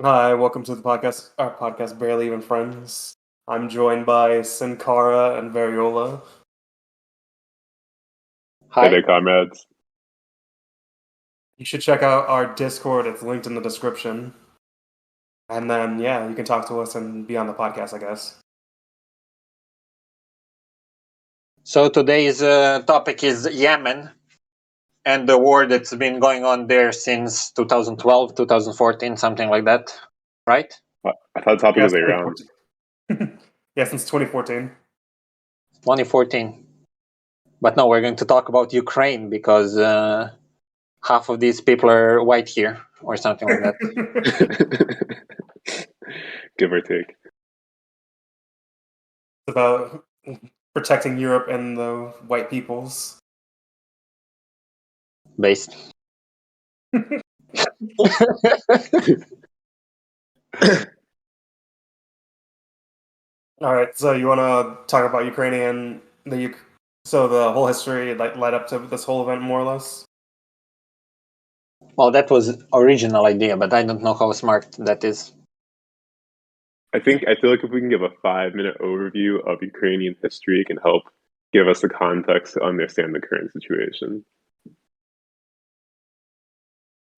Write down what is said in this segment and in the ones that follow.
Hi, welcome to the podcast. Our podcast, Barely Even Friends. I'm joined by Sin Cara and Variola. Hi there, comrades. You should check out our Discord. It's linked in the description. And then, yeah, you can talk to us and be on the podcast, I guess. So today's topic is Yemen and the war that's been going on there since 2012, 2014, something like that, right? I thought the topic was Iran. Yeah, since 2014. 2014. But no, we're going to talk about Ukraine because half of these people are white here or something like that. Give or take. It's about protecting Europe and the white peoples. Based. All right, so you want to talk about so the whole history led up to this whole event, more or less? Well, that was original idea, but I don't know how smart that is. I feel like if we can give a 5-minute overview of Ukrainian history, it can help give us the context to understand the current situation.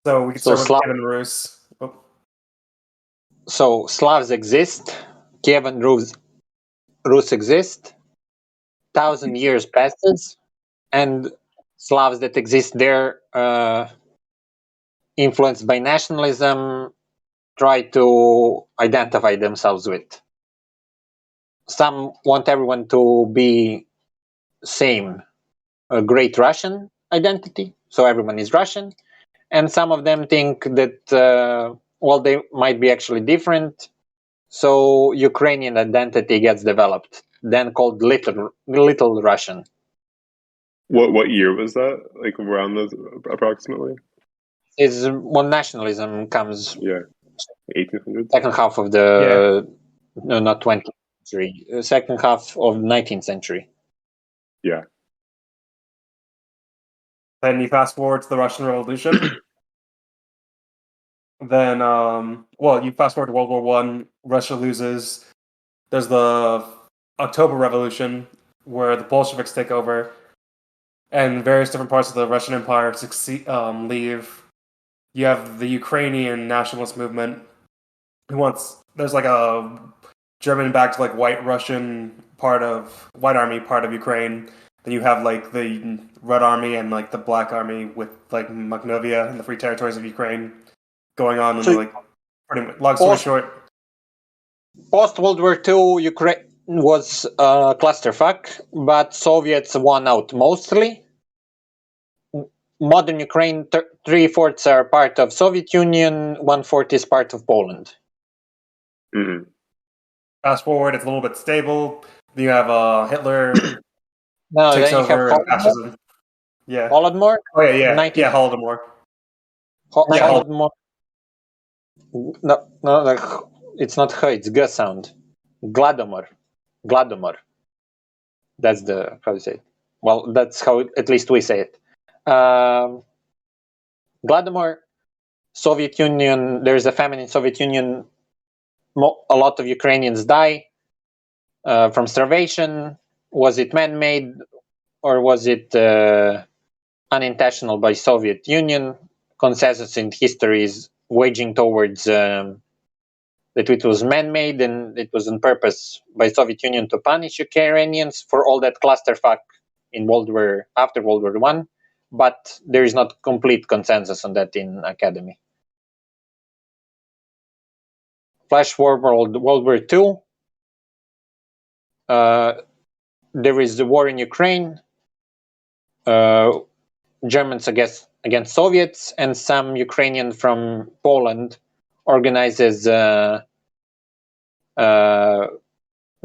So we can start with Kievan Rus. Oh. So Slavs exist, Kievan Rus exist, 1,000 years passes, and Slavs that exist there, influenced by nationalism, try to identify themselves with. Some want everyone to be same, a great Russian identity, so everyone is Russian, and some of them think that they might be actually different, so Ukrainian identity gets developed, then called Little Russian. What year was that? Like around those approximately? Is when nationalism comes. Yeah, 1800s. Second half of the no, not 20th century. Second half of 19th century. Yeah. Then you fast forward to the Russian Revolution. Then, you fast forward to World War One. Russia loses. There's the October Revolution, where the Bolsheviks take over, and various different parts of the Russian Empire leave. You have the Ukrainian nationalist movement. There's like a German-backed white army part of Ukraine. Then you have like the Red Army and like the Black Army with like Makhnovia and the Free Territories of Ukraine going on. And pretty much, long story short, post World War II, Ukraine was a clusterfuck, but Soviets won out mostly. Modern Ukraine, 3/4 are part of Soviet Union, 1/4 is part of Poland. Mm-hmm. Fast forward, it's a little bit stable. You have Hitler takes then over and fascism. Yeah. Holodomor? Oh yeah. Holodomor. Holodomor. No, it's not H, it's G sound. Gladomor. That's how you say it. Well, that's how at least we say it. Gladomor, Soviet Union, there's a famine in Soviet Union. A lot of Ukrainians die from starvation. Was it man-made or was it unintentional by Soviet Union? Consensus in history is waging towards that it was man-made and it was on purpose by Soviet Union to punish Ukrainians for all that clusterfuck in after World War I, but there is not complete consensus on that in academy. Flash forward World War II. There is the war in Ukraine. Germans against Soviets, and some Ukrainian from Poland organizes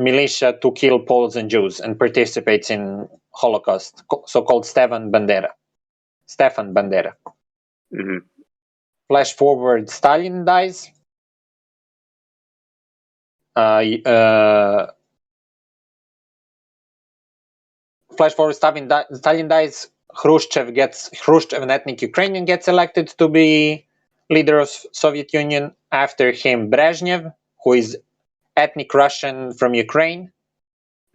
militia to kill Poles and Jews and participates in Holocaust, so-called Stefan Bandera. Mm-hmm. Flash forward, Stalin dies. Flash forward, Stalin dies. Khrushchev, an ethnic Ukrainian, gets elected to be leader of Soviet Union. After him, Brezhnev, who is ethnic Russian from Ukraine.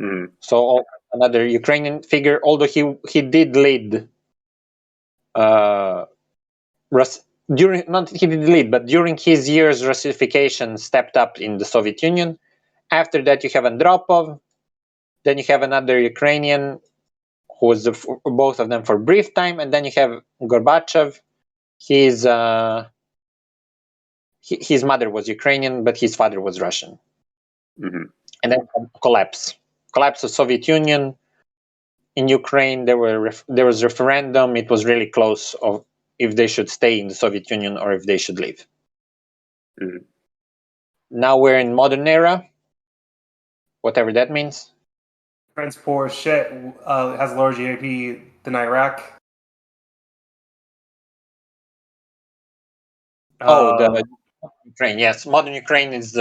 Mhm. So another Ukrainian figure, although he did lead during his years, Russification stepped up in the Soviet Union. After that, you have Andropov. Then you have another Ukrainian who was both of them for a brief time, and then you have Gorbachev. His mother was Ukrainian, but his father was Russian. Mhm. And then collapse of Soviet Union. In Ukraine, there was referendum. It was really close of if they should stay in the Soviet Union or if they should leave. Mhm. Now we're in modern era, whatever that means. Ukraine's poor as shit, has lower GDP than Iraq. The Ukraine, yes, modern Ukraine is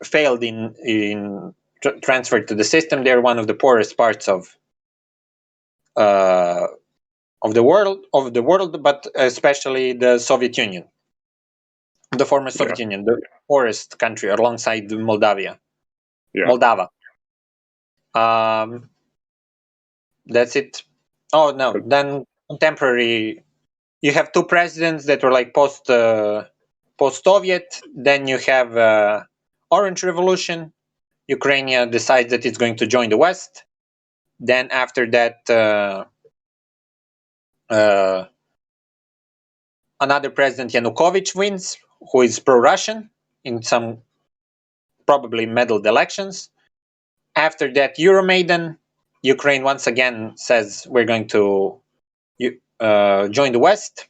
failed in transfer to the system. They're one of the poorest parts of the world, but especially the Soviet Union, the former Soviet Union, the poorest country alongside Moldova. That's it. Oh no, then contemporary. You have two presidents that were like post-Soviet. Then you have Orange Revolution. Ukraine decides that it's going to join the West. Then after that, another president, Yanukovych, wins, who is pro-Russian in some probably meddled elections. After that, Euromaidan, Ukraine once again says we're going to join the West.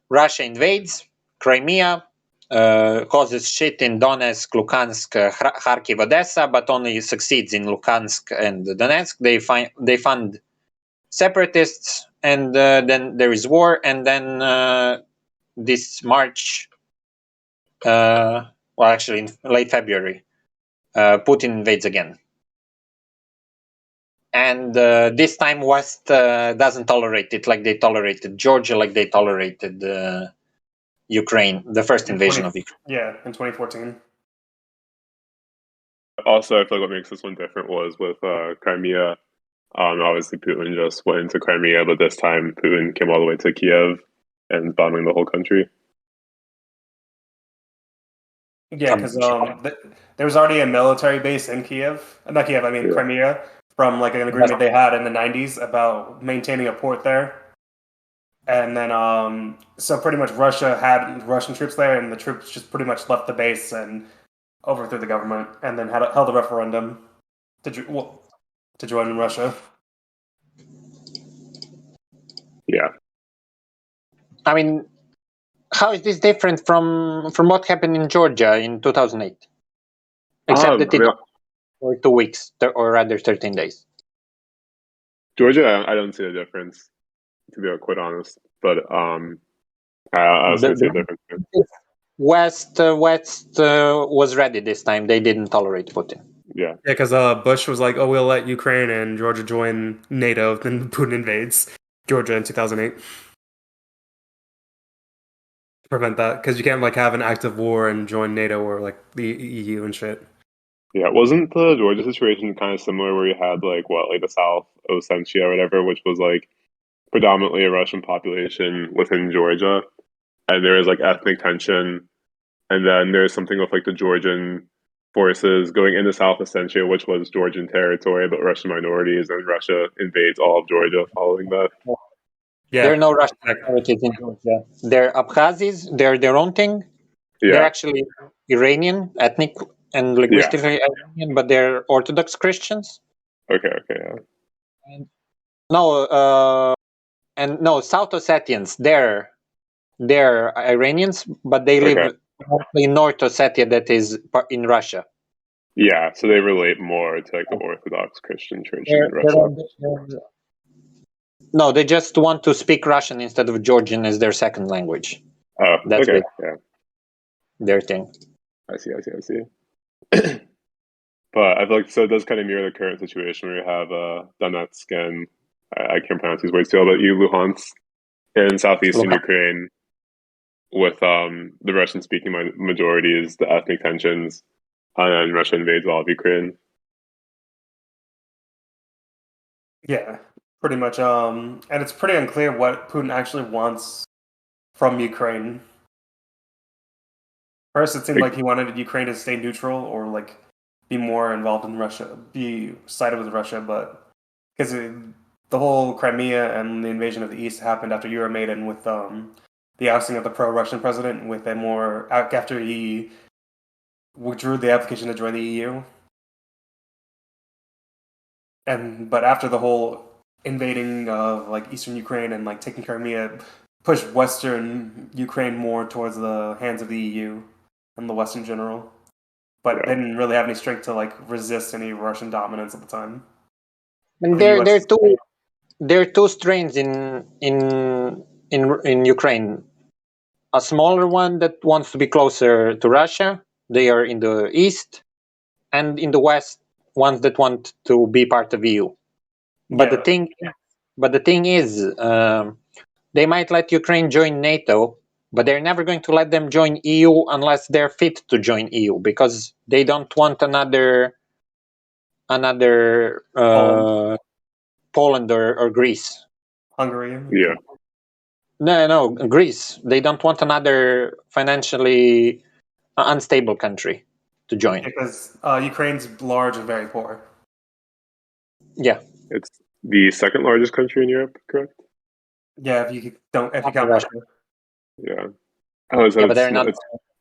Russia invades Crimea, causes shit in Donetsk, Luhansk, Kharkiv, Odessa, but only succeeds in Luhansk and Donetsk. They fund separatists, and then there is war. And then this March, actually in late February, Putin invades again. And this time West doesn't tolerate it like they tolerated Georgia, like they tolerated Ukraine, the first invasion of Ukraine. Yeah, in 2014. Also, I feel like what makes this one different was with Crimea. Obviously, Putin just went into Crimea, but this time Putin came all the way to Kiev and bombing the whole country. Yeah, because there was already a military base in Kiev. Not Kiev, I mean Crimea, from like an agreement they had in the 90s about maintaining a port there. And then, so pretty much Russia had Russian troops there, and the troops just pretty much left the base and overthrew the government, and then held a referendum to join Russia. Yeah. I mean, how is this different from what happened in Georgia in 2008? Except that it for 2 weeks, or rather 13 days. Georgia, I don't see a difference, to be quite honest. But I also see a difference. West was ready this time. They didn't tolerate Putin. Yeah, because Bush was like, "Oh, we'll let Ukraine and Georgia join NATO." Then Putin invades Georgia in 2008. Prevent that, because you can't like have an active war and join NATO or like the EU and shit. Yeah, wasn't the Georgia situation kind of similar where you had like the South Ossetia or whatever, which was like predominantly a Russian population within Georgia, and there is like ethnic tension, and then there's something with like the Georgian forces going into South Ossetia, which was Georgian territory, but Russian minorities, and Russia invades all of Georgia following that. Yeah. There are no Russian minorities in Georgia. They're Abkhazis. They're their own thing. Yeah. They're actually Iranian, ethnic and linguistically Iranian, but they're Orthodox Christians. Okay, yeah. And South Ossetians, they're Iranians, but they live in North Ossetia, that is in Russia. Yeah, so they relate more to like the Orthodox Christian Church in Russia. No, they just want to speak Russian instead of Georgian as their second language. Oh, that's okay, their thing. I see. But I feel like it does kind of mirror the current situation where you have Donetsk and I can't pronounce these words too, but Luhansk in southeastern Ukraine. with the Russian-speaking majorities, the ethnic tensions, and then Russia invades all of Ukraine. Yeah, pretty much. And it's pretty unclear what Putin actually wants from Ukraine. First, it seemed like he wanted Ukraine to stay neutral or like be more involved in Russia, be sided with Russia, but because the whole Crimea and the invasion of the East happened after Euromaidan with the ousting of the pro-Russian president, with a more after he withdrew the application to join the EU, but after the whole invading of like eastern Ukraine and like taking Crimea, pushed Western Ukraine more towards the hands of the EU and the West in general, but they didn't really have any strength to like resist any Russian dominance at the time. And there are two strains in Ukraine. A smaller one that wants to be closer to Russia. They are in the east, and in the west, ones that want to be part of EU. But the thing is, they might let Ukraine join NATO, but they're never going to let them join EU unless they're fit to join EU, because they don't want another Poland or Greece. Hungary. Yeah. No, Greece. They don't want another financially unstable country to join. Because Ukraine's large and very poor. Yeah. It's the second largest country in Europe, correct? Yeah, if you count Russia. Yeah. Oh, so yeah, but they're not.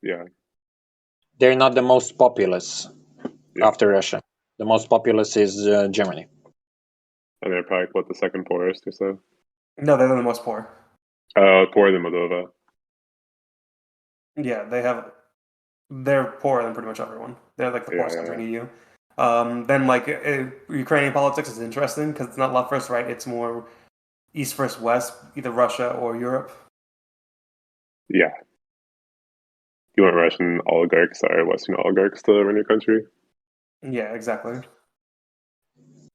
Yeah. They're not the most populous after Russia. The most populous is Germany. And they're probably the second poorest or so. No, they're the most poor. Poorer than Moldova. Yeah, they're poorer than pretty much everyone. They're like the poorest country in the EU. Then like Ukrainian politics is interesting because it's not left versus right. It's more east versus west, either Russia or Europe. Yeah. You want Russian oligarchs or Western oligarchs to run your country? Yeah, exactly.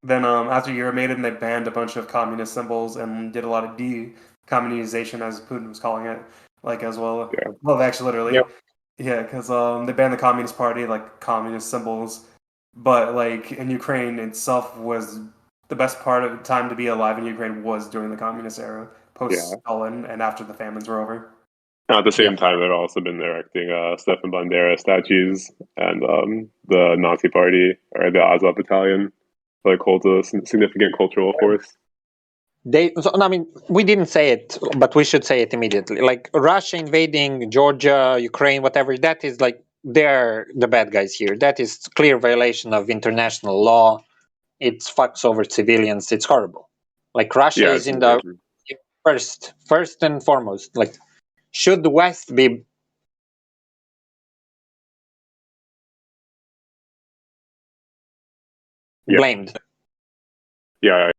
Then after Euromaidan, they banned a bunch of communist symbols and did a lot of decommunization, as Putin was calling it, like as well. Yeah. Well, actually, literally. Yep. Yeah, because they banned the Communist Party, like communist symbols. But like in Ukraine itself, was the best part of the time to be alive in Ukraine was during the communist era, post-Stalin, and after the famines were over. At the same time, they've also been erecting Stefan Bandera statues, and the Nazi Party or the Azov Battalion like holds a significant cultural force. We didn't say it, but we should say it immediately. Like Russia invading Georgia, Ukraine, whatever, that is like they're the bad guys here. That is clear violation of international law. It fucks over civilians. It's horrible. Like Russia is in the first and foremost. Like, should the West be blamed? Yeah.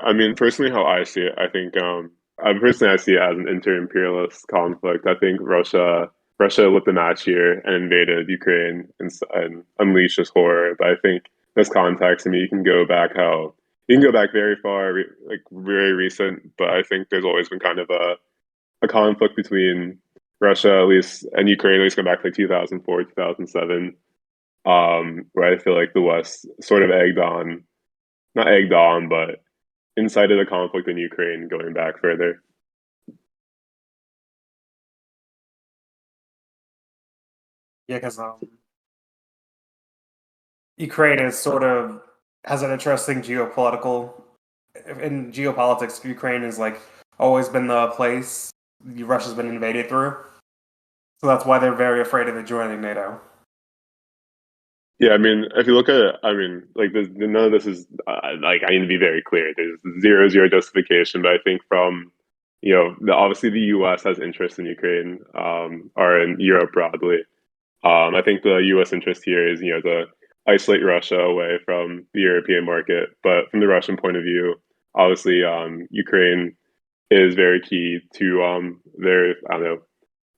I mean, personally, how I see it, I think I see it as an inter-imperialist conflict. I think Russia lit the match here and invaded Ukraine and unleashed this horror. But I think this context, you can go back very far, like very recent. But I think there's always been kind of a conflict between Russia, at least, and Ukraine, at least going back to like 2004, 2007, where I feel like the West sort of not egged on, but incited a conflict in Ukraine going back further. Yeah, because Ukraine is sort of has an interesting geopolitics. Ukraine has like always been the place Russia's been invaded through, so that's why they're very afraid of it joining NATO. Yeah, I mean, if you look at it, I mean, like none of this is like, I need to be very clear. There's zero justification, but I think from obviously the U.S. has interest in Ukraine, or in Europe broadly. I think the U.S. interest here is to isolate Russia away from the European market, but from the Russian point of view, obviously Ukraine is very key to their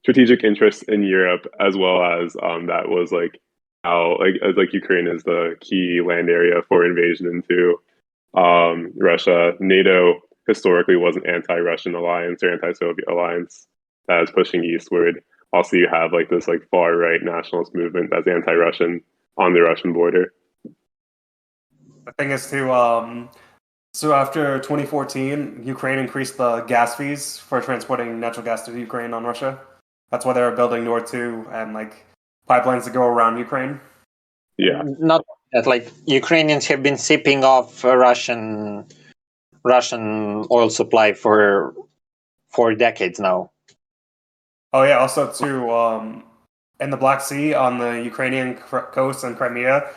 strategic interests in Europe, as well as that was like how like Ukraine is the key land area for invasion into Russia. NATO historically was an anti-Russian alliance or anti-Soviet alliance. that is pushing eastward. Also, you have like this like far right nationalist movement that's anti-Russian on the Russian border. The thing is too, so after 2014, Ukraine increased the gas fees for transporting natural gas to Ukraine on Russia. That's why they were building Nord 2 and like pipelines to go around Ukraine. Yeah, Not that, like Ukrainians have been sipping off Russian oil supply for decades now. Oh yeah, also too, in the Black Sea on the Ukrainian coast and Crimea,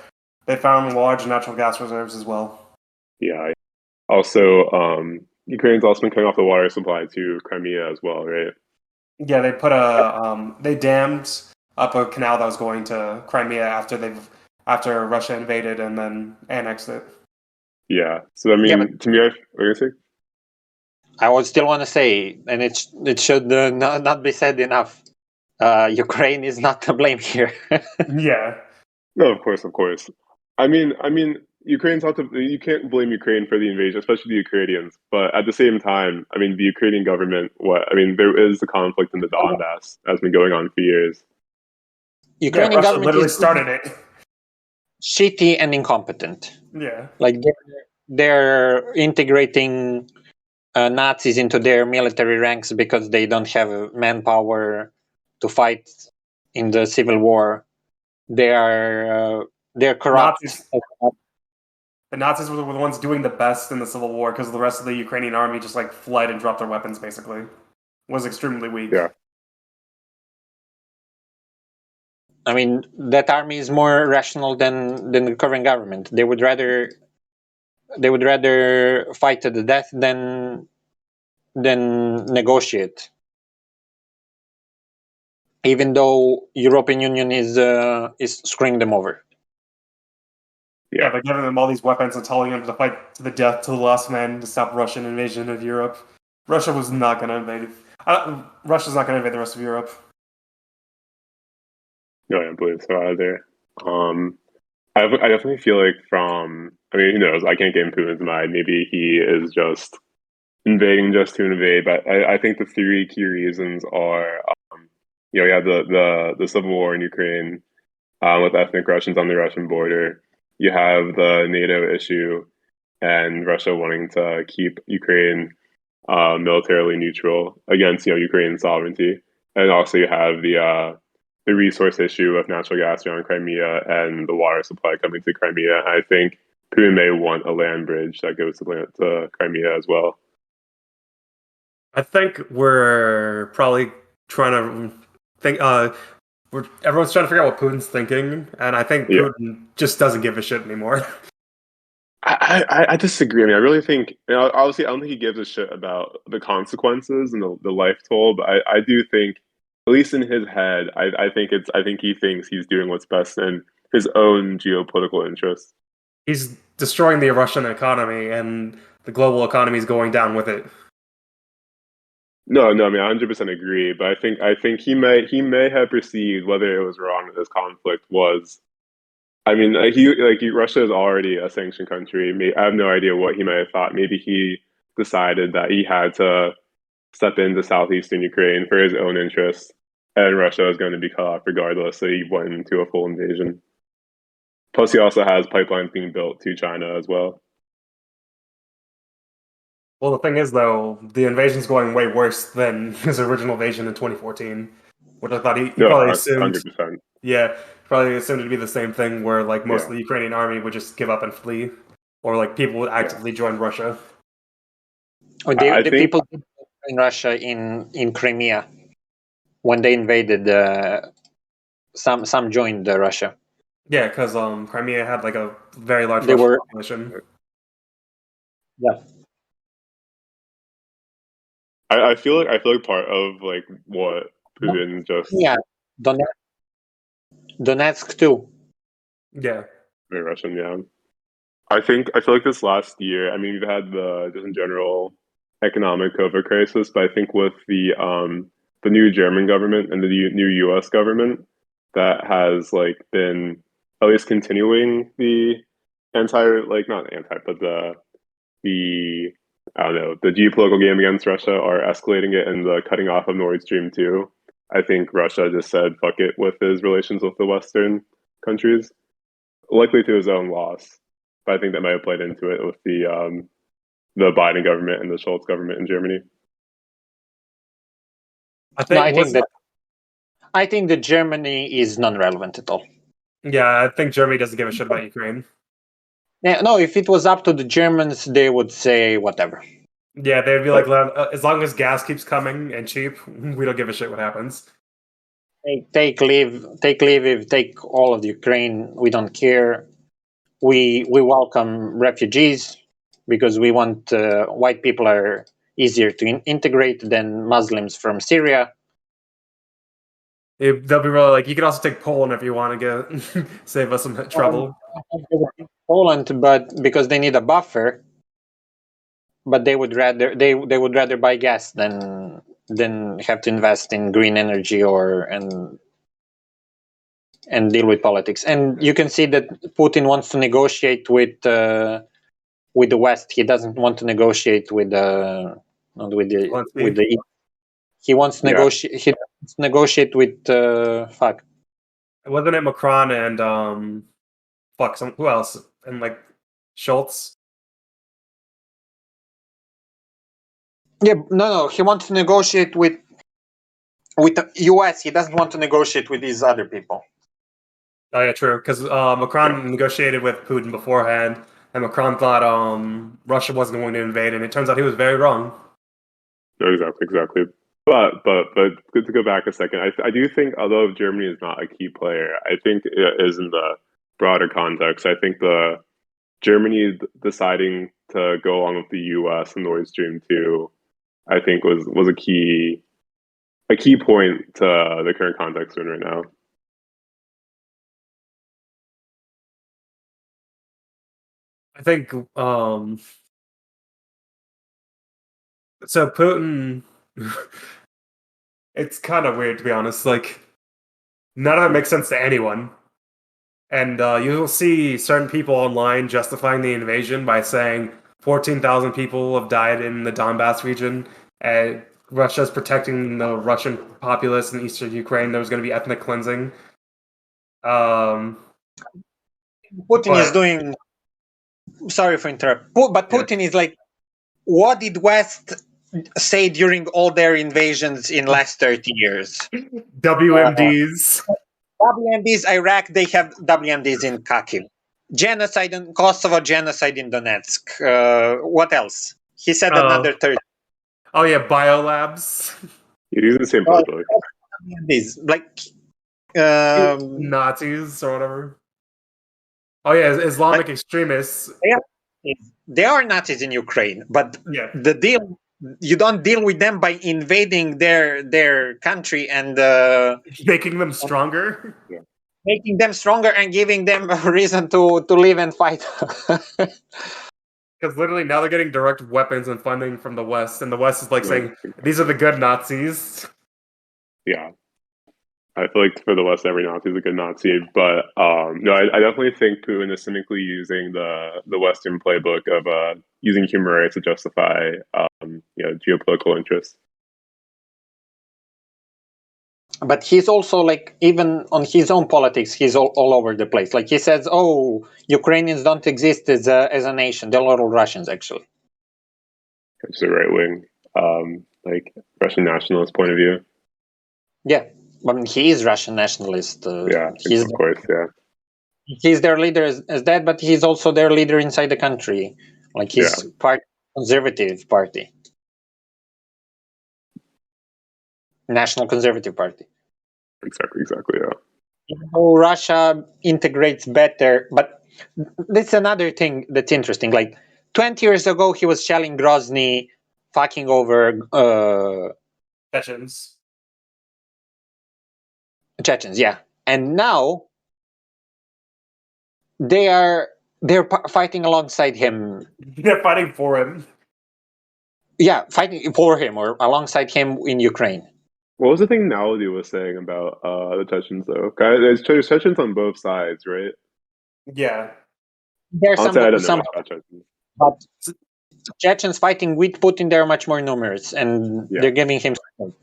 they found large natural gas reserves as well. yeah. Also, Ukraine's also been cutting off the water supply to Crimea as well, right? Yeah, they put they dammed up a canal that was going to Crimea after Russia invaded and then annexed it. Yeah. So I mean, to me, what are you gonna say? I would still want to say, and it should not be said enough. Ukraine is not to blame here. Yeah. No, of course, of course. I mean, Ukraine's not to, you can't blame Ukraine for the invasion, especially the Ukrainians. But at the same time, I mean, the Ukrainian government, what I mean, there is the conflict in the Donbass that's been going on for years. Ukrainian Russia government literally is started it. shitty and incompetent. Yeah. Like they're integrating Nazis into their military ranks because they don't have manpower to fight in the civil war. They're corrupt. The Nazis were the ones doing the best in the Civil War because the rest of the Ukrainian army just like fled and dropped their weapons. Basically, was extremely weak. Yeah. I mean, that army is more rational than the current government. They would rather fight to the death than negotiate. Even though European Union is screwing them over. Yeah, they're giving them all these weapons and telling them to fight to the death to the last man to stop Russian invasion of Europe. Russia was not going to invade. Russia's not going to invade the rest of Europe. No, I don't believe so either. I definitely feel like I mean, who knows? I can't get in Putin's mind. Maybe he is just invading just to invade. But I think the three key reasons are, you have the civil war in Ukraine with ethnic Russians on the Russian border. You have the NATO issue and Russia wanting to keep Ukraine militarily neutral against Ukrainian sovereignty, and also you have the resource issue of natural gas around Crimea and the water supply coming to Crimea. I think Putin may want a land bridge that goes to Crimea as well. I think we're probably trying to think. Everyone's trying to figure out what Putin's thinking, and I think Putin just doesn't give a shit anymore. I disagree. I mean, I really think, obviously, I don't think he gives a shit about the consequences and the life toll, but I do think, at least in his head, I think he thinks he's doing what's best in his own geopolitical interests. He's destroying the Russian economy, and the global economy is going down with it. No, I mean, I 100% agree, but I think he may have perceived whether it was wrong that this conflict was. I mean, Russia is already a sanctioned country. I have no idea what he may have thought. Maybe he decided that he had to step into southeastern Ukraine for his own interests, and Russia was going to be cut off regardless, so he went into a full invasion. Plus, he also has pipelines being built to China as well. Well, the thing is, though, the invasion's going way worse than his original invasion in 2014, which I thought he probably assumed. 100%. Yeah, probably assumed it to be the same thing, where like most of the Ukrainian army would just give up and flee, or like people would actively join Russia. Or the people in Russia in Crimea when they invaded. Some joined Russia. Yeah, because Crimea had like a very large Russian population. Yeah. I feel like part of like what Putin just Donetsk too. Yeah. Very Russian, yeah. I feel like this last year, I mean, we've had the just in general economic COVID crisis, but I think with the new German government and the new US government that has like been at least continuing the not anti, but the I don't know, the geopolitical game against Russia are escalating it and the cutting off of Nord Stream 2. I think Russia just said fuck it with his relations with the Western countries, likely to his own loss. But I think that might have played into it with the Biden government and the Scholz government in Germany. I think that Germany is non-relevant at all. Yeah, I think Germany doesn't give a shit about Ukraine. Yeah, no, if it was up to the Germans, they would say whatever. Yeah, they'd be like, as long as gas keeps coming and cheap, we don't give a shit what happens. Take Lviv, take all of the Ukraine. We don't care. We welcome refugees because we want white people are easier to integrate than Muslims from Syria. They'll be really like, you can also take Poland if you want to get save us some trouble. Poland, but because they need a buffer. But they would rather buy gas than have to invest in green energy and deal with politics. And you can see that Putin wants to negotiate with the West. He doesn't want to negotiate with the He wants to negotiate. He wants to negotiate with fuck. Wasn't it Macron and who else? And like Schultz? Yeah, no. He wants to negotiate with the US. He doesn't want to negotiate with these other people. Oh yeah, true. Because Macron negotiated with Putin beforehand, and Macron thought Russia wasn't going to invade, and it turns out he was very wrong. No, exactly. But good to go back a second. I do think, although Germany is not a key player, I think it is in the broader context. I think the Germany deciding to go along with the US and Nord Stream 2, I think was a key point to the current context we're in right now. I think so Putin it's kind of weird, to be honest. Like, none of it makes sense to anyone. And you'll see certain people online justifying the invasion by saying 14,000 people have died in the Donbass region, and Russia's protecting the Russian populace in eastern Ukraine. There was going to be ethnic cleansing. Putin is doing... Sorry for interrupting. But Putin is like, what did West say during all their invasions in last 30 years? WMDs. WMDs, Iraq, they have WMDs in Kharkiv. Genocide in Kosovo, genocide in Donetsk. What else? He said another 30. Oh yeah, biolabs. You're using the same probably. WMDs, like... Nazis or whatever. Oh yeah, Islamic extremists. They are Nazis in Ukraine, but the deal, you don't deal with them by invading their country and making them stronger. Yeah. Making them stronger and giving them a reason to live and fight. Because literally now they're getting direct weapons and funding from the West, and the West is like saying, these are the good Nazis. Yeah. I feel like for the West, every Nazi is a good Nazi. But no, I definitely think Putin is cynically using the Western playbook of using human rights to justify geopolitical interests. But he's also like, even on his own politics, he's all over the place. Like he says, "Oh, Ukrainians don't exist as a nation; they're little Russians, actually." It's the right wing, like Russian nationalist point of view. Yeah. I mean, he is Russian nationalist. Of course, yeah. He's their leader as that, but he's also their leader inside the country. Like he's part conservative party, National Conservative Party. Exactly, yeah. Russia integrates better, but that's another thing that's interesting. Like 20 years ago, he was shelling Grozny, fucking over Chechens, yeah. And now they're fighting alongside him. They're fighting for him. Yeah, fighting for him or alongside him in Ukraine. What was the thing Naudi was saying about the Chechens, though? There's Chechens on both sides, right? Yeah. There's some, about Chechens. But Chechens fighting with Putin, they're much more numerous, and they're giving him support.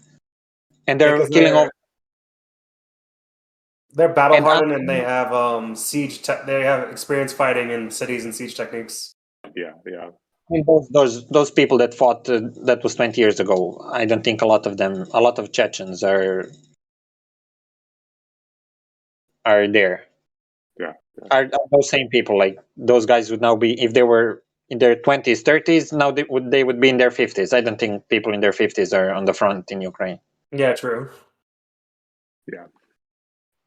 And they're 'cause killing off. They're battle And hardened, and they have they have experience fighting in cities and siege techniques. Yeah. I mean, those people that fought that was 20 years ago. I don't think a lot of Chechens are there. Yeah. Are those same people, like those guys would now be, if they were in their 20s, 30s, now they would be in their 50s. I don't think people in their 50s are on the front in Ukraine. Yeah, true. Yeah.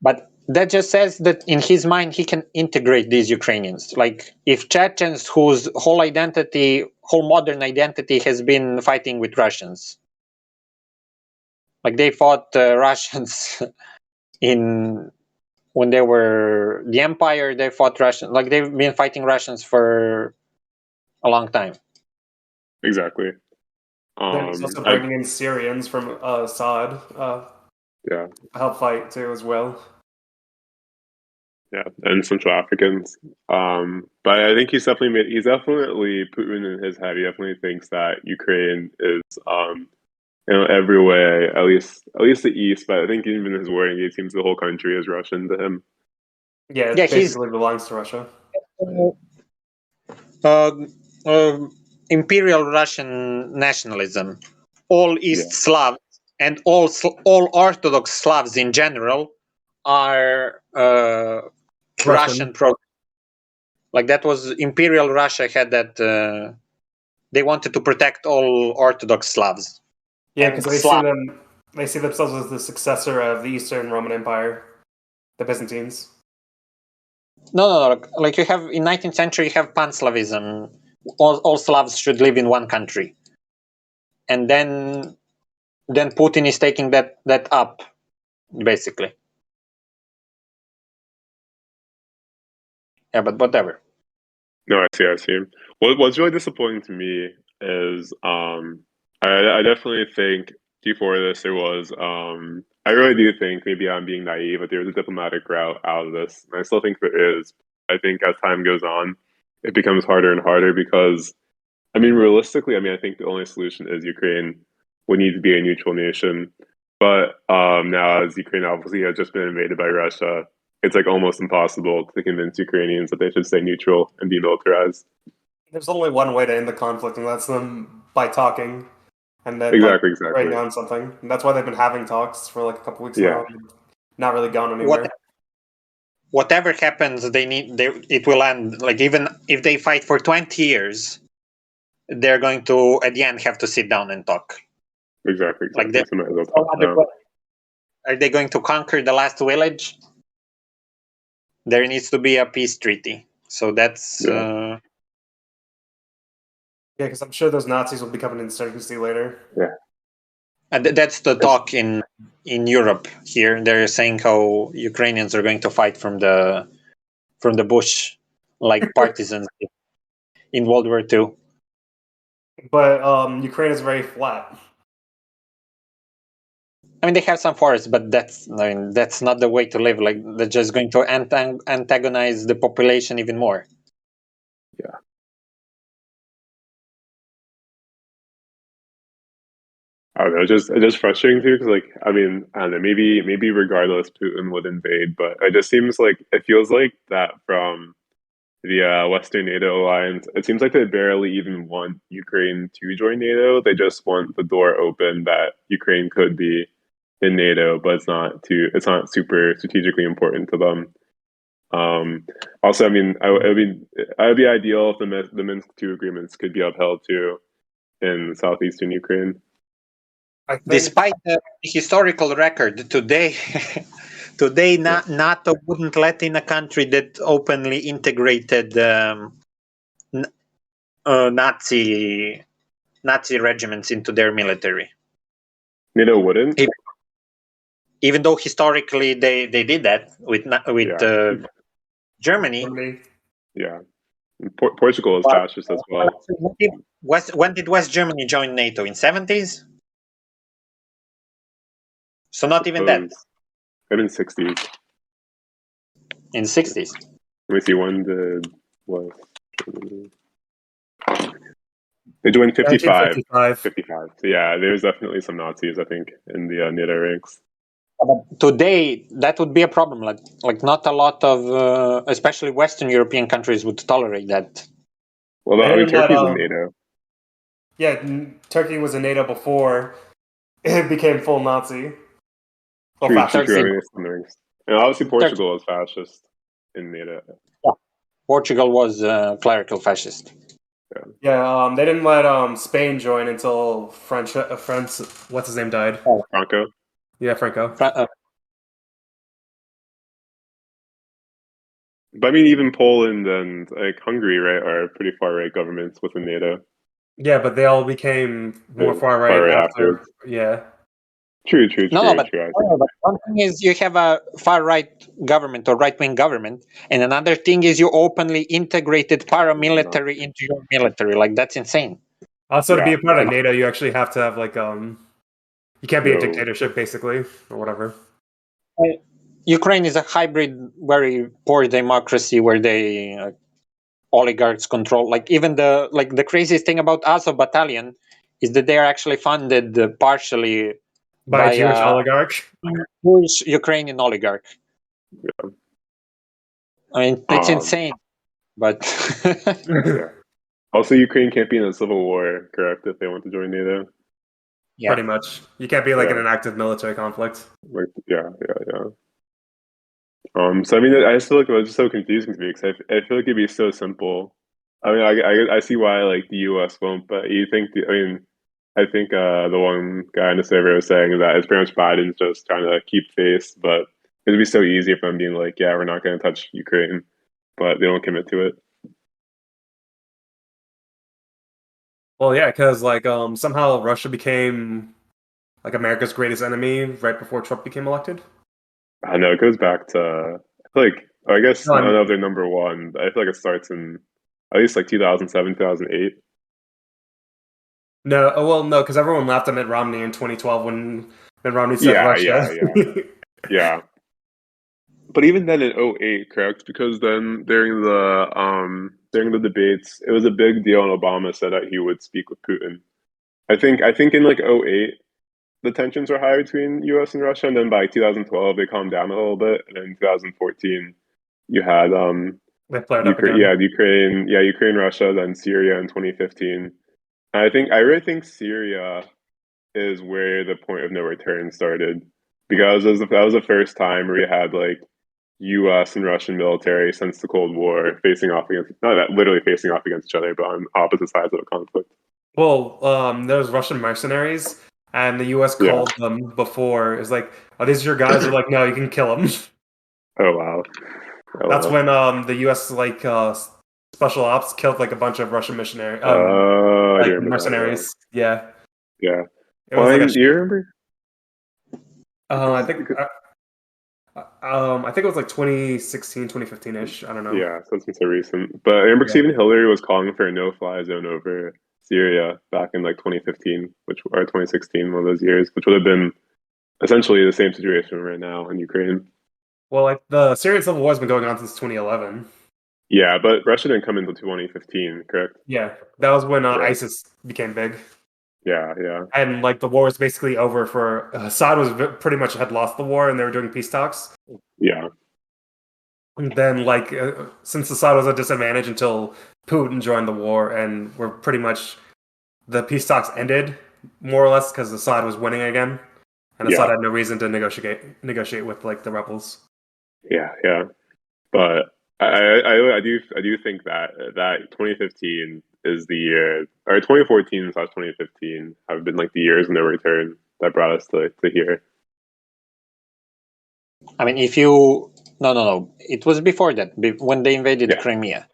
But that just says that in his mind he can integrate these Ukrainians. Like if Chechens, whose whole modern identity has been fighting with Russians, like they fought Russians when they were the Empire, they fought Russians. Like they've been fighting Russians for a long time. Exactly. There's also bringing in Syrians from Assad. Help fight too as well. Yeah, and Central Africans. But I think he's definitely Putin in his head. He definitely thinks that Ukraine is, every way, at least the east. But I think even his wording, it seems the whole country is Russian to him. Yeah, it basically belongs to Russia. Imperial Russian nationalism. All East Slavs and all Orthodox Slavs in general are Russian pro. Like that was Imperial Russia had that. They wanted to protect all Orthodox Slavs. Yeah, because they see themselves as the successor of the Eastern Roman Empire, the Byzantines. No. Like you have in 19th century, you have Pan-Slavism. All Slavs should live in one country, and then Putin is taking that up, basically. Yeah, but whatever. No, I see. What's really disappointing to me is I definitely think before this there was I really do think, maybe I'm being naive, but there was a diplomatic route out of this. And I still think there is. I think as time goes on, it becomes harder and harder because, I mean, realistically, I think the only solution is Ukraine would need to be a neutral nation. But now, as Ukraine obviously has just been invaded by Russia, it's like almost impossible to convince Ukrainians that they should stay neutral and demilitarized. There's only one way to end the conflict, and that's them by talking, and then exactly. writing on something. And that's why they've been having talks for like a couple weeks now, and not really gone anywhere. Whatever happens, it will end. Like even if they fight for 20 years, they're going to at the end have to sit down and talk. Exactly. Like are they going to conquer the last village? There needs to be a peace treaty. So that's because I'm sure those Nazis will become an insurgency later. Yeah. And that's the talk in Europe here. They're saying how Ukrainians are going to fight from the bush like partisans in World War II. But Ukraine is very flat. I mean, they have some forests, but that's not the way to live. Like they're just going to antagonize the population even more. Yeah. I don't know. It's just frustrating too, because I don't know. Maybe regardless, Putin would invade, but it just seems like it feels like that from the Western NATO alliance. It seems like they barely even want Ukraine to join NATO. They just want the door open that Ukraine could be in NATO, but it's not super strategically important to them. Also, it would be ideal if the Minsk II agreements could be upheld too in southeastern Ukraine. Despite the historical record, today NATO wouldn't let in a country that openly integrated Nazi regiments into their military. NATO wouldn't? Even though historically they did that with Germany. Yeah. Portugal is fascist as well. When did West Germany join NATO? In 70s? So not even that. Maybe in 60s. In 60s. Let me see, when did West Germany... They joined 55. 1955. 55. So yeah, there's definitely some Nazis, I think, in the NATO ranks. But today, that would be a problem. Like not a lot of, especially Western European countries would tolerate that. Well, They I mean, didn't let, Turkey's in NATO. Yeah, Turkey was in NATO before it became full Nazi. Well, True, fascist. I mean, it's in the ranks. And obviously, Turkey. Portugal is fascist in NATO. Portugal was clerical fascist. Yeah, they didn't let Spain join until French. What's his name died? Franco. Yeah, Franco. But I mean, even Poland and like Hungary, right, are pretty far right governments within NATO. Yeah, but they all became more far right Far right after. afterwards. Yeah. True. But one thing is you have a far right government or right wing government, and another thing is you openly integrated paramilitary into your military. Like that's insane. Also, to be a part of Yeah. NATO, you actually have to have like you can't be a No. dictatorship basically or whatever. Ukraine is a hybrid, very poor democracy where they oligarchs control. Like even the craziest thing about Azov Battalion is that they are actually funded partially By a Jewish oligarch. Jewish Ukrainian oligarch. Yeah. I mean, it's insane, but Yeah. Also, Ukraine can't be in a civil war, correct? If they want to join NATO. yeah. Pretty much. You can't be like in an active military conflict. Like, yeah. So I mean, I just feel like it was just so confusing to me because I feel like it'd be so simple. I mean, I see why like the U.S. won't, but you think I think the one guy in the survey was saying that it's pretty much Biden's just trying to keep face, but it'd be so easy if I'm being like, yeah, we're not going to touch Ukraine, but they don't commit to it. Well, yeah, because like somehow Russia became like America's greatest enemy right before Trump became elected. I know it goes back to like I guess No, I don't know if they're number one, but I feel like it starts in at least like 2007, 2008. No, no, because everyone laughed at Mitt Romney in 2012 when Mitt Romney said Russia. Yeah. But even then in 2008, correct? Because then during the debates, it was a big deal, and Obama said that he would speak with Putin. I think in like 2008, the tensions were high between U.S. and Russia, and then by 2012 they calmed down a little bit, and in 2014 you had They flared up again. Ukraine, Russia, then Syria in 2015. And I really think Syria is where the point of no return started, because that was the first time where you had like U.S. and Russian military since the Cold War facing off against literally facing off against each other, but on opposite sides of a conflict. Well, there's Russian mercenaries, and the U.S. called them before. It's like, "Are these your guys?" They're like, "No, you can kill them." Oh wow! That's when the U.S. like special ops killed like a bunch of Russian missionary I like do remember mercenaries. that, yeah. It was like do you remember? I think it was like 2016, 2015-ish. I don't know. Yeah, so it's been so recent. But I remember Stephen Hillary was calling for a no-fly zone over Syria back in like 2015, or 2016, one of those years, which would have been essentially the same situation right now in Ukraine. Well, like the Syrian civil war has been going on since 2011. Yeah, but Russia didn't come until 2015, correct? Yeah, that was when ISIS became big. Yeah. And like the war was basically over for Assad pretty much had lost the war, and they were doing peace talks. Yeah. And then like since Assad was a disadvantage until Putin joined the war, and were pretty much the peace talks ended more or less because Assad was winning again, and Assad had no reason to negotiate with like the rebels. Yeah. But I do think that 2015 is the year, or 2014/2015 have been like the years of no return that brought us to here. I mean, if you no, it was before that when they invaded Crimea.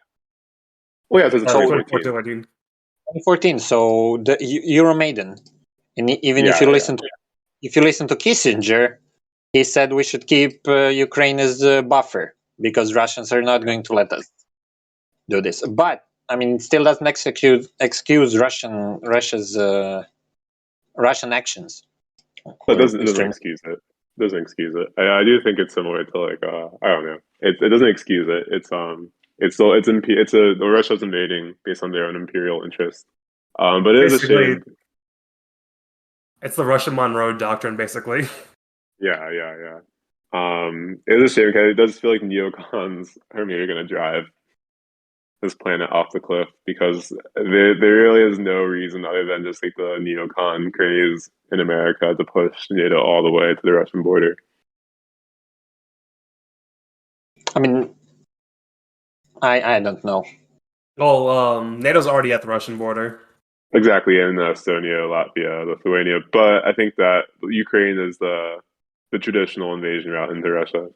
Oh yeah, so it's 2014. 2014. So the Euromaidan, and even if you listen to Kissinger, he said we should keep Ukraine as a buffer because Russians are not going to let us do this. But I mean, it still doesn't excuse Russia's actions. But it doesn't excuse it. Doesn't excuse it. I do think it's similar to like I don't know. It doesn't excuse it. Russia's invading based on their own imperial interest, But it is a Basically, shame. it's the Russian Monroe Doctrine, basically. Yeah. It is a shame because it does feel like neocons are maybe going to drive this planet off the cliff because there really is no reason other than just like the neocon craze in America to push NATO all the way to the Russian border. I mean, I don't know. Well, NATO's already at the Russian border. Exactly, in Estonia, Latvia, Lithuania. But I think that Ukraine is the traditional invasion route into Russia.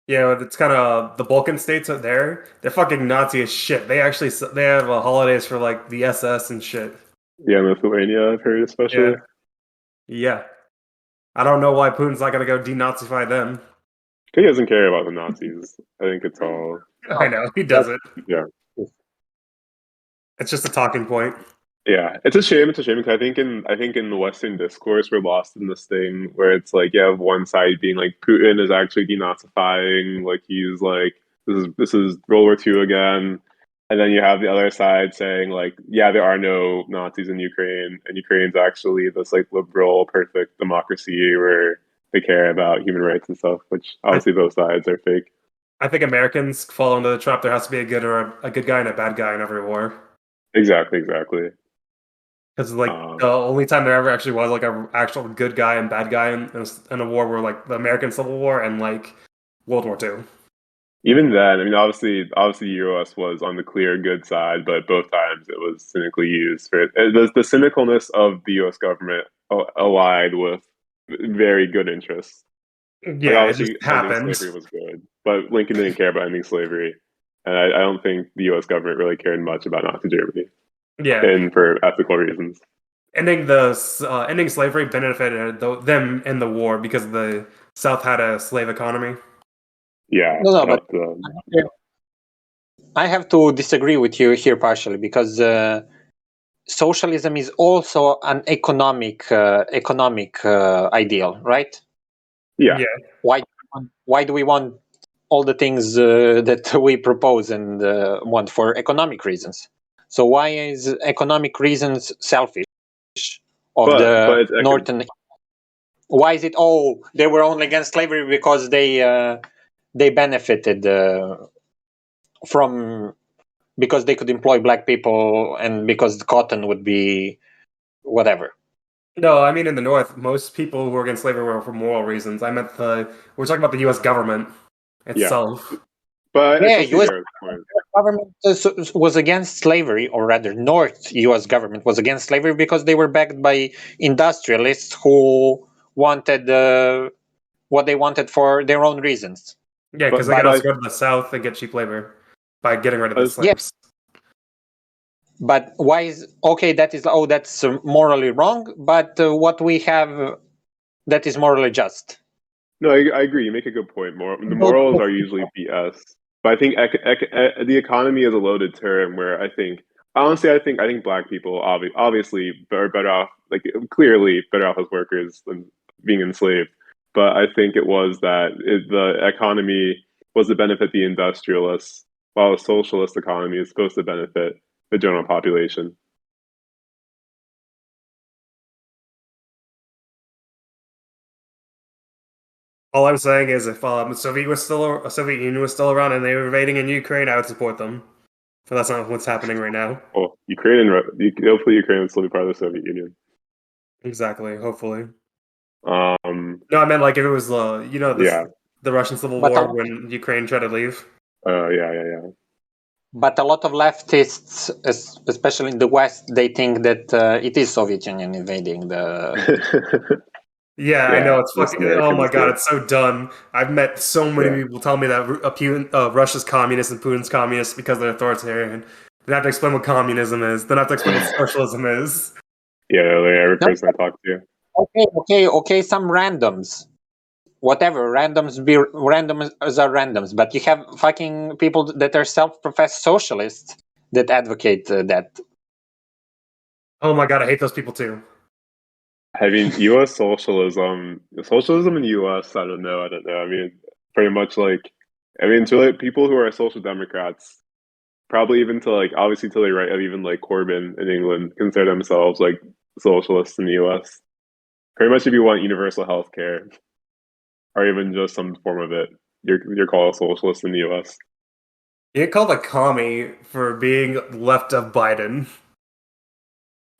Yeah, it's kind of the Balkan states are there. They're fucking Nazi as shit. They actually they have holidays for like the SS and shit. Yeah, in Lithuania, I've heard especially. Yeah. I don't know why Putin's not gonna go denazify them. He doesn't care about the Nazis. I think it's all. I know he doesn't. Yeah. It's just a talking point. Yeah, it's a shame. It's a shame because I think in the Western discourse we're lost in this thing where it's like you have one side being like Putin is actually denazifying, like he's like this is World War II again, and then you have the other side saying like yeah there are no Nazis in Ukraine and Ukraine's actually this like liberal perfect democracy where they care about human rights and stuff, which obviously both sides are fake. I think Americans fall into the trap. There has to be a good or a good guy and a bad guy in every war. Exactly. Because like the only time there ever actually was like a actual good guy and bad guy in a war were like the American Civil War and like World War II. Even then, I mean, obviously, the U.S. was on the clear good side, but both times it was cynically used for it. The cynicalness of the U.S. government allied with very good interests. Like Yeah, it just obviously, ending happened. slavery was good, but Lincoln didn't care about ending slavery, and I don't think the U.S. government really cared much about Nazi Germany. Yeah, and for ethical reasons. ending slavery benefited them in the war because the South had a slave economy. Yeah, No, but I have to disagree with you here partially because socialism is also an economic ideal, right? Yeah. Why do we want all the things that we propose and want for economic reasons? So why is economic reasons selfish of the northern? Why is it? Oh, they were only against slavery because they benefited from because they could employ black people and because the cotton would be whatever. No, I mean in the North, most people who were against slavery were for moral reasons. We're talking about the U.S. government itself. Yeah. But yeah, U.S. government was against slavery, or rather, North U.S. government was against slavery because they were backed by industrialists who wanted what they wanted for their own reasons. Yeah, because they could also go to the South and get cheap labor by getting rid of the slaves. Yeah. But why is that's morally wrong? But what we have that is morally just. No, I agree. You make a good point. The morals are usually BS, but I think the economy is a loaded term. Where I think black people obviously are better off, like clearly better off as workers than being enslaved. But I think it was that the economy was to benefit the industrialists, while a socialist economy is supposed to benefit the general population. All I'm saying is, if the Soviet Union was still around and they were invading in Ukraine, I would support them. But that's not what's happening right now. Well, hopefully Ukraine would still be part of the Soviet Union. Exactly. Hopefully. No, I meant like if it was the Russian Civil War when Ukraine tried to leave. Yeah. But a lot of leftists, especially in the West, they think that it is Soviet Union invading the. Yeah, I know, it's fucking. Oh my god, it's so dumb. I've met so many people tell me that Russia's communist and Putin's communist because they're authoritarian. They have to explain what communism is. They have to explain what socialism is. Yeah, like every person I talk to. Okay. Some randoms, whatever. Randoms are randoms, but you have fucking people that are self-professed socialists that advocate that. Oh my god, I hate those people too. I mean, U.S. socialism in the U.S. I don't know. I mean, pretty much it's really people who are social democrats probably even to like obviously to the right of even like Corbyn in England consider themselves like socialists in the US. Pretty much if you want universal health care or even just some form of it, you're called a socialist in the US. You get called a commie for being left of Biden.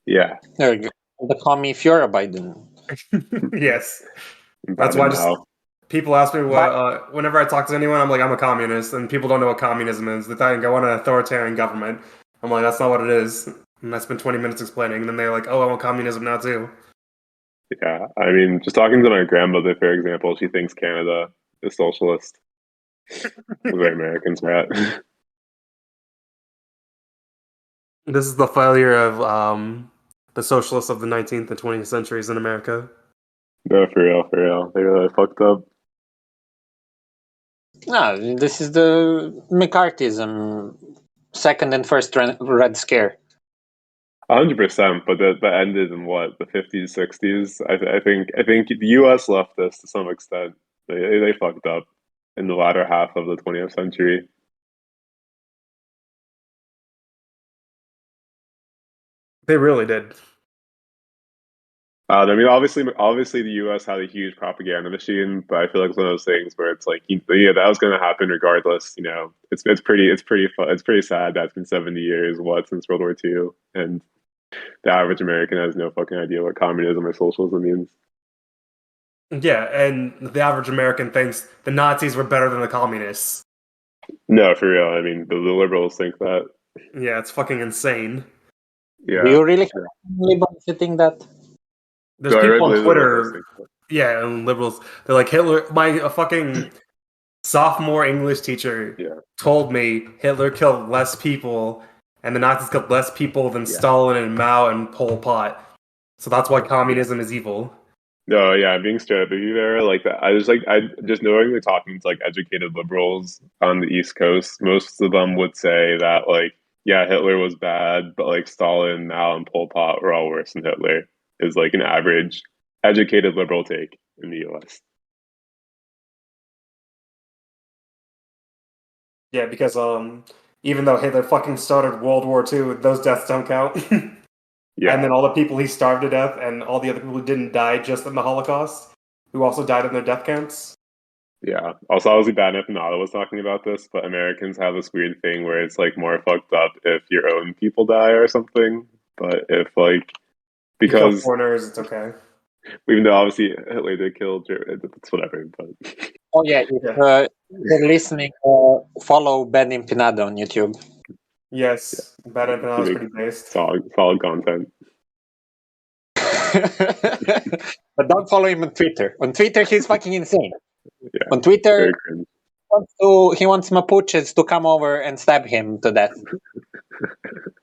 Yeah. There you go. The commie Fiora Biden. Yes. That's Biden why now. people ask me what, whenever I talk to anyone, I'm like, I'm a communist, and people don't know what communism is. They thought I can go on an authoritarian government. I'm like, that's not what it is. And I spent 20 minutes explaining, and then they're like, oh, I want communism now too. Yeah. I mean, just talking to my grandmother, for example, she thinks Canada is socialist. Where Americans are at. This is the failure of the socialists of the 19th and 20th centuries in America. No, for real, for real. They really fucked up. No, this is the McCarthyism, second and first Red Scare. 100%, but that ended in what, the 50s, 60s. I think the U.S. leftists to some extent they fucked up in the latter half of the 20th century. They really did. I mean, obviously, the U.S. had a huge propaganda machine, but I feel like it's one of those things where it's like, yeah, that was going to happen regardless. You know, it's pretty sad that it's been 70 years, since World War II, and the average American has no fucking idea what communism or socialism means. Yeah, and the average American thinks the Nazis were better than the communists. No, for real. I mean, the liberals think that. Yeah, it's fucking insane. Yeah. Do you really have liberals who think that? There's No, I people read on the liberals Twitter, think that. yeah, and liberals, they're like, Hitler, a fucking sophomore English teacher told me Hitler killed less people and the Nazis killed less people than Stalin and Mao and Pol Pot. So that's why communism is evil. No, yeah, being straight up with you there, like that. I just knowingly talking to like educated liberals on the East Coast, most of them would say that like, yeah, Hitler was bad, but like Stalin, Mao, and Pol Pot were all worse than Hitler. Is like an average educated liberal take in the U.S. Yeah, because even though Hitler fucking started World War II, those deaths don't count. Yeah, And then all the people he starved to death and all the other people who didn't die just in the Holocaust, who also died in their death camps. yeah. Also, obviously, bad if Nada was talking about this, but Americans have this weird thing where it's like more fucked up if your own people die or something. But if like You kill because foreigners, it's okay. even though obviously Hitler did kill, it's whatever. But Oh yeah, if you're listening, follow Ben Impinado on YouTube. Yes, Bad Empire is pretty based. solid content. But don't follow him on Twitter. On Twitter, he's fucking insane. Yeah, On Twitter, very cringe. he wants Mapuches to come over and stab him to death.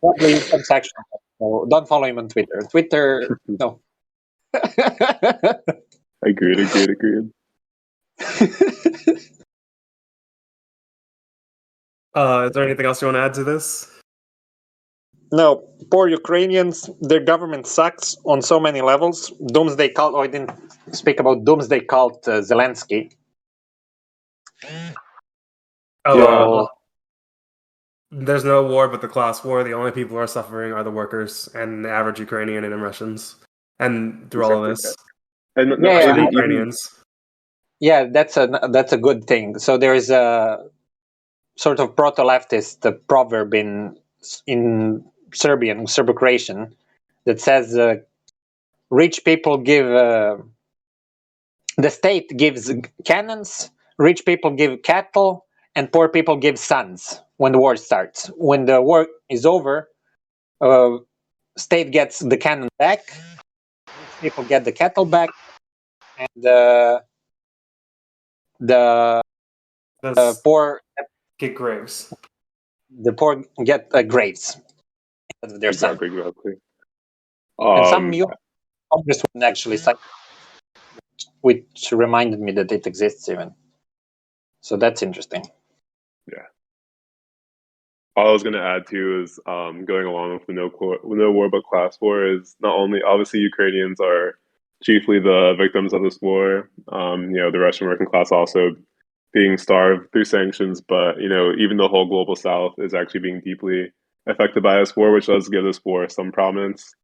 Probably transaction. So don't follow him on Twitter. Twitter, no. Agreed. Is there anything else you want to add to this? No, poor Ukrainians. Their government sucks on so many levels. Doomsday cult. Oh, I didn't speak about Doomsday cult Zelensky. Oh, there's no war but the class war. The only people who are suffering are the workers and the average Ukrainian and Russians. And through all of this, And Ukrainians. Yeah, that's a good thing. So there is a sort of proto-leftist proverb in Serbo-Croatian that says rich people give the state gives cannons, rich people give cattle, and poor people give sons when the war starts. When the war is over, state gets the cannon back, rich people get the cattle back, and the poor get graves. The poor get graves instead of their son. Exactly. And some congresswoman actually signed, which reminded me that it exists even. So that's interesting. Yeah. All I was going to add too is going along with the no war but class war is not only obviously Ukrainians are chiefly the victims of this war. The Russian working class also being starved through sanctions, but even the whole global south is actually being deeply affected by this war, which does give this war some prominence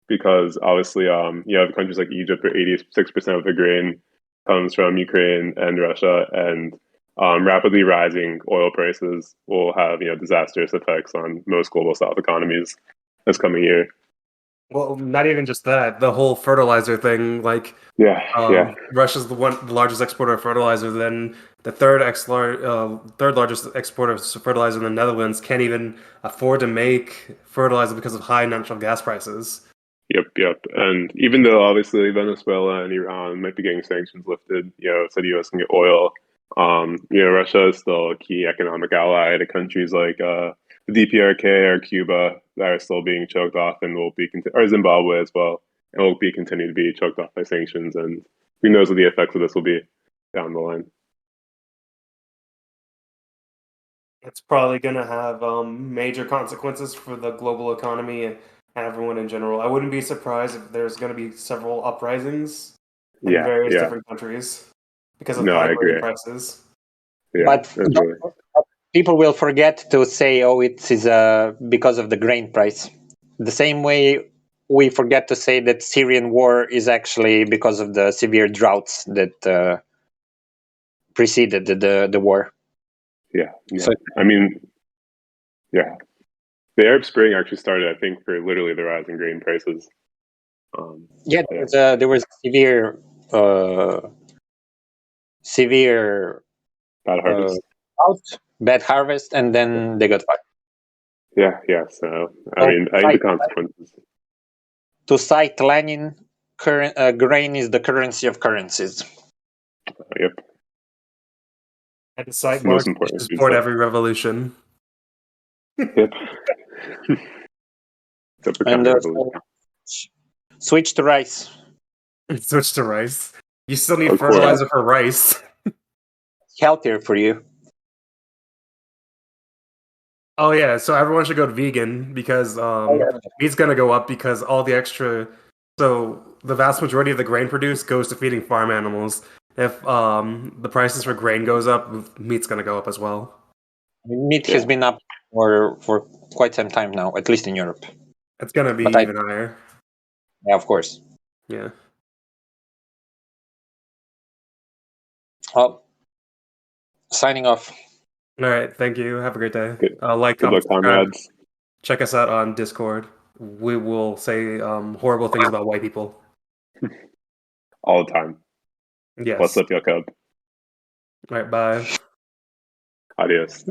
because obviously you have countries like Egypt where 86% of the grain comes from Ukraine and Russia, and rapidly rising oil prices will have disastrous effects on most global south economies this coming year. Well, not even just that. The whole fertilizer thing, like Yeah. Russia's the largest exporter of fertilizer. Then the third largest exporter of fertilizer in the Netherlands can't even afford to make fertilizer because of high natural gas prices. Yep. And even though obviously Venezuela and Iran might be getting sanctions lifted, so the US can get oil. Russia is still a key economic ally to countries like the DPRK or Cuba that are still being choked off and will be or Zimbabwe as well, and will be continue to be choked off by sanctions. And who knows what the effects of this will be down the line. It's probably going to have major consequences for the global economy and everyone in general. I wouldn't be surprised if there's going to be several uprisings in various different countries because of high grain prices. Yeah, but people will forget to say, "Oh, it is because of the grain price." The same way we forget to say that Syrian war is actually because of the severe droughts that preceded the war. Yeah. So, the Arab Spring actually started, I think, for literally the rise in grain prices. There was severe bad harvest. Bad harvest, and then they got fired. Yeah. So I think the consequences. To cite Lenin, grain is the currency of currencies. Yep. And to cite Marx, to support every revolution. Yep. And switch to rice. Switch to rice. You still need fertilizer for rice. Healthier for you. Oh yeah, so everyone should go vegan because meat's gonna go up because all the extra. So the vast majority of the grain produced goes to feeding farm animals. If the prices for grain goes up, meat's gonna go up as well. Meat has been up for quite some time now, at least in Europe. It's gonna be even higher. Yeah, of course. Yeah. Well, signing off. All right, thank you. Have a great day. Good Like, luck, comrades. Check us out on Discord. We will say horrible things about white people. All the time. Yes. What's up, Jakob? All right, bye. Adios.